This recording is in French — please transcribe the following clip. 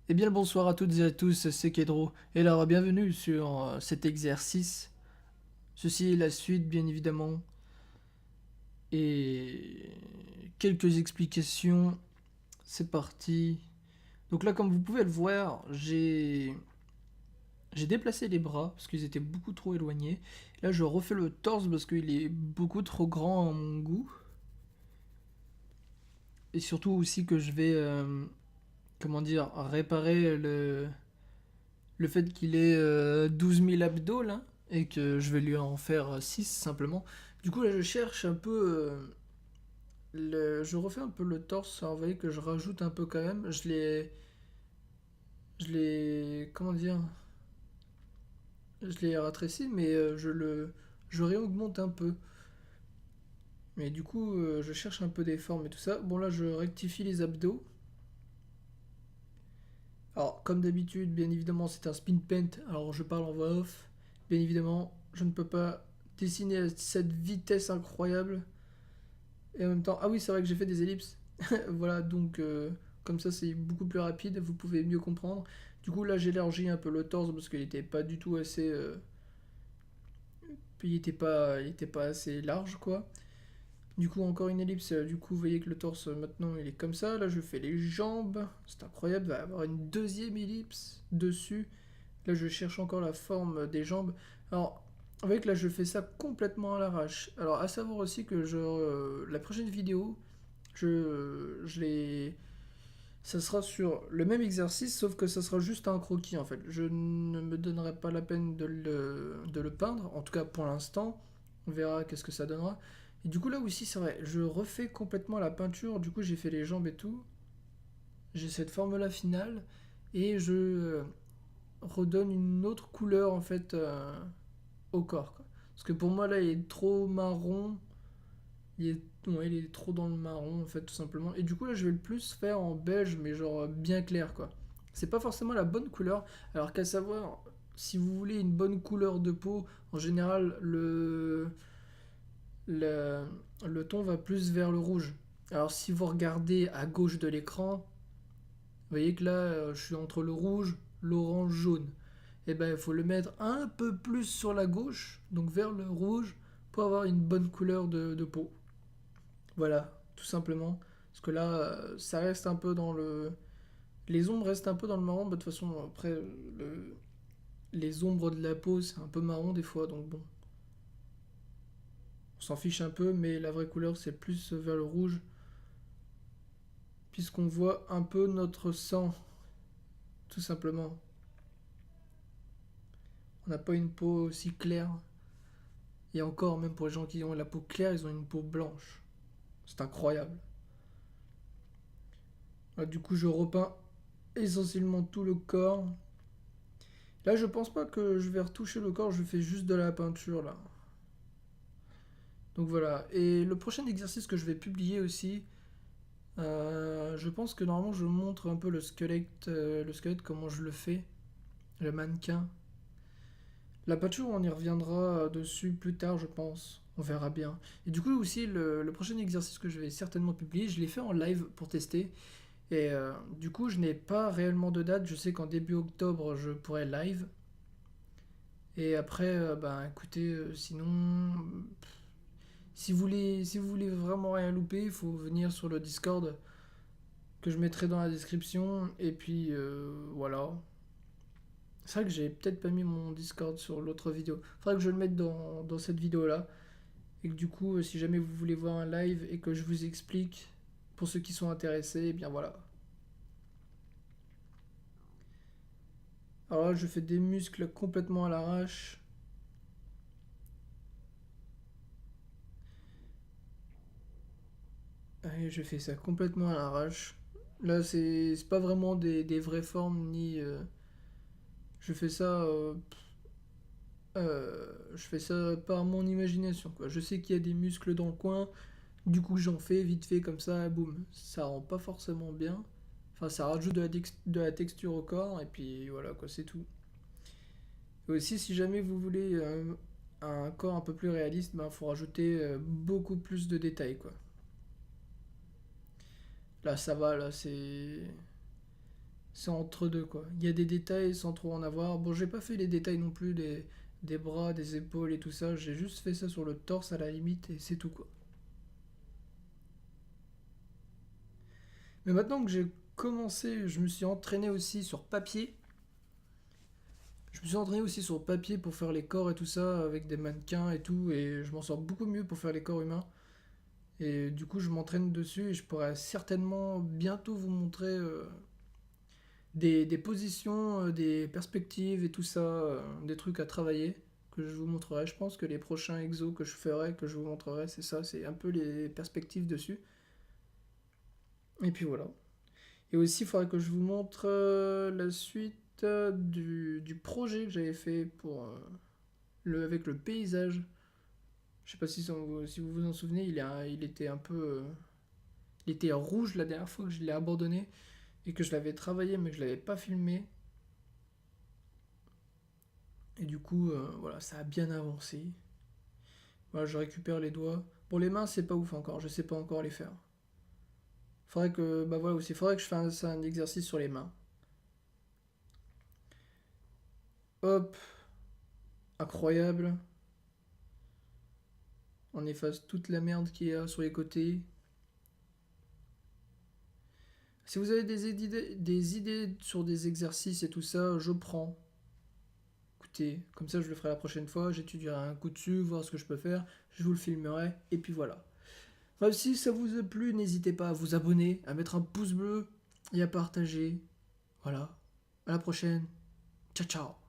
Eh bien le bonsoir à toutes et à tous, c'est Kedro, et alors bienvenue sur cet exercice. Ceci est la suite bien évidemment, et quelques explications, c'est parti. Donc là comme vous pouvez le voir, j'ai déplacé les bras parce qu'ils étaient beaucoup trop éloignés. Là je refais le torse parce qu'il est beaucoup trop grand à mon goût. Et surtout aussi que je vais, comment dire, réparer le fait qu'il ait 12 000 abdos là, et que je vais lui en faire 6 simplement. Du coup là je cherche un peu, je refais un peu le torse, alors, vous voyez que je rajoute un peu quand même, comment dire, je l'ai rétréci mais je réaugmente un peu. Mais du coup je cherche un peu des formes et tout ça. Bon là je rectifie les abdos. Alors comme d'habitude bien évidemment c'est un spin paint, alors je parle en voix off. Bien évidemment je ne peux pas dessiner à cette vitesse incroyable. Et en même temps, ah oui, c'est vrai que j'ai fait des ellipses. Voilà, donc comme ça c'est beaucoup plus rapide, vous pouvez mieux comprendre. Du coup, là j'élargis un peu le torse parce qu'il était pas du tout assez. Il était pas assez large quoi. Du coup, encore une ellipse. Du coup, vous voyez que le torse maintenant il est comme ça. Là, je fais les jambes. C'est incroyable, il va y avoir une deuxième ellipse dessus. Là, je cherche encore la forme des jambes. Alors, vous voyez que là, je fais ça complètement à l'arrache. Alors, à savoir aussi que la prochaine vidéo, je l'ai. Ça sera sur le même exercice, sauf que ça sera juste un croquis en fait. Je ne me donnerai pas la peine de le peindre, en tout cas pour l'instant. On verra qu'est-ce que ça donnera. Et du coup, là aussi, c'est vrai, je refais complètement la peinture. Du coup, j'ai fait les jambes et tout. J'ai cette forme-là finale. Et je redonne une autre couleur en fait au corps, quoi. Parce que pour moi, là, il est trop marron. Ouais, il est trop dans le marron, en fait, tout simplement. Et du coup, là, je vais le plus faire en beige, mais genre bien clair, quoi. C'est pas forcément la bonne couleur. Alors qu'à savoir, si vous voulez une bonne couleur de peau, en général, le, le ton va plus vers le rouge. Alors si vous regardez à gauche de l'écran, vous voyez que là, je suis entre le rouge, l'orange, jaune. Et ben, il faut le mettre un peu plus sur la gauche, donc vers le rouge, pour avoir une bonne couleur de peau. Voilà, tout simplement. Parce que là, ça reste un peu dans le. Les ombres restent un peu dans le marron. Bah, de toute façon, après, les ombres de la peau, c'est un peu marron des fois. Donc bon, on s'en fiche un peu. Mais la vraie couleur, c'est plus vers le rouge. Puisqu'on voit un peu notre sang, tout simplement. On n'a pas une peau aussi claire. Et encore, même pour les gens qui ont la peau claire, ils ont une peau blanche. C'est incroyable. Là, du coup, je repeins essentiellement tout le corps. Là, je pense pas que je vais retoucher le corps, je fais juste de la peinture là. Donc voilà. Et le prochain exercice que je vais publier aussi, je pense que normalement je montre un peu le squelette comment je le fais, le mannequin. La peinture, on y reviendra dessus plus tard, je pense. On verra bien. Et du coup aussi, le prochain exercice que je vais certainement publier, je l'ai fait en live pour tester. Et du coup, je n'ai pas réellement de date. Je sais qu'en début octobre, je pourrai live. Et après, ben écoutez, sinon, si vous voulez vraiment rien louper, il faut venir sur le Discord que je mettrai dans la description. Et puis voilà. C'est vrai que j'ai peut-être pas mis mon Discord sur l'autre vidéo. Faudrait que je le mette dans cette vidéo-là. Et que du coup, si jamais vous voulez voir un live et que je vous explique, pour ceux qui sont intéressés, et bien voilà. Alors là, je fais des muscles complètement à l'arrache. Allez, je fais ça complètement à l'arrache. Là, c'est pas vraiment des vraies formes, ni. Je fais ça. Je fais ça par mon imagination, quoi. Je sais qu'il y a des muscles dans le coin, du coup j'en fais vite fait comme ça, boum. Ça rend pas forcément bien. Enfin, ça rajoute de la texture au corps, et puis voilà, quoi, c'est tout. Et aussi, si jamais vous voulez un corps un peu plus réaliste, ben, faut rajouter beaucoup plus de détails, quoi. Là, ça va, là, C'est entre deux, quoi. Il y a des détails sans trop en avoir. Bon, j'ai pas fait les détails non plus des bras, des épaules et tout ça. J'ai juste fait ça sur le torse à la limite et c'est tout, quoi. Mais maintenant que j'ai commencé, je me suis entraîné aussi sur papier. Je me suis entraîné aussi sur papier pour faire les corps et tout ça avec des mannequins et tout. Et je m'en sors beaucoup mieux pour faire les corps humains. Et du coup, je m'entraîne dessus et je pourrais certainement bientôt vous montrer des positions, des perspectives et tout ça, des trucs à travailler que je vous montrerai. Je pense que les prochains exos que je ferai, que je vous montrerai, c'est ça, c'est un peu les perspectives dessus. Et puis voilà. Et aussi, il faudrait que je vous montre la suite du projet que j'avais fait pour avec le paysage. Je sais pas si vous vous en souvenez, il était un peu. Il était rouge la dernière fois que je l'ai abandonné et que je l'avais travaillé mais que je l'avais pas filmé. Et du coup, voilà, ça a bien avancé. Voilà, je récupère les doigts. Pour les mains, c'est pas ouf encore, je sais pas encore les faire. Faudrait que, bah voilà aussi, faudrait que je fasse un exercice sur les mains. Hop, incroyable. On efface toute la merde qu'il y a sur les côtés. Si vous avez des idées sur des exercices et tout ça, je prends. Écoutez, comme ça je le ferai la prochaine fois, j'étudierai un coup dessus, voir ce que je peux faire, je vous le filmerai, et puis voilà. Bref, si ça vous a plu, n'hésitez pas à vous abonner, à mettre un pouce bleu et à partager. Voilà. À la prochaine. Ciao ciao.